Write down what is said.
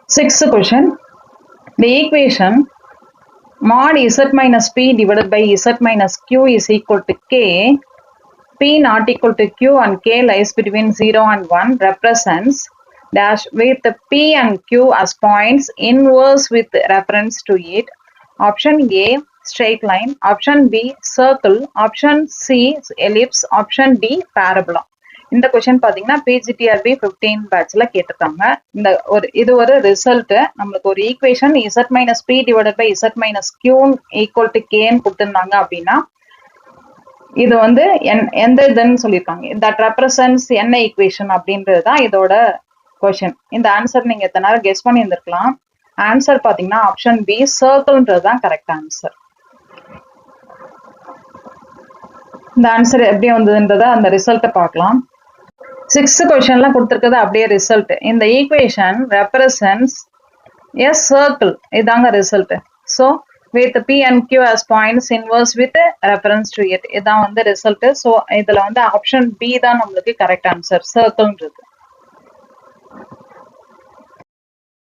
Sixth question. The equation mod z minus p divided by z minus q is equal to k, p not equal to q and k lies between 0 and 1 represents dash with the p and q as points inverse with reference to it. Option A, straight line. Option B, circle. Option C, ellipse. Option D, parabola. இந்த question பாத்தீங்கன்னா PGTRB 15 பேட்ச்ல கேட்டிருக்காங்க. இது ஒரு result. நம்மளுக்கு ஒரு equation z minus p divided by z minus q equal to கேன்னு கொடுத்துருந்தாங்க அப்படின்னா இது வந்து எந்த இதுன்னு சொல்லியிருக்காங்க. தட் ரெப்ரசன்ஸ் என்ன ஈக்குவேஷன் அப்படின்றது தான் இதோட கொஸ்டின். இந்த ஆன்சர் நீங்க எத்தனை நேரம் கெஸ் பண்ணி இருந்திருக்கலாம். ஆன்சர் பாத்தீங்கன்னா ஆப்ஷன் பி, சர்க்கிள்ன்றது தான் கரெக்ட் ஆன்சர். இந்த ஆன்சர் எப்படி வந்ததுன்றத அந்த ரிசல்ட்டை பார்க்கலாம். சிக்ஸ்த் கொஸ்டின்ல கொடுத்துருக்குது அப்படியே ரிசல்ட். இந்த ஈக்குவேஷன் ரெப்ரசன்ஸ் எ சர்க்கிள், இதாங்க result. So with P and Q as points inverse with reference to it, இதான் வந்து ரிசல்ட். ஸோ இதுல வந்து ஆப்ஷன் பி தான் நம்மளுக்கு கரெக்ட் ஆன்சர், சர்க்கிள்ன்றது.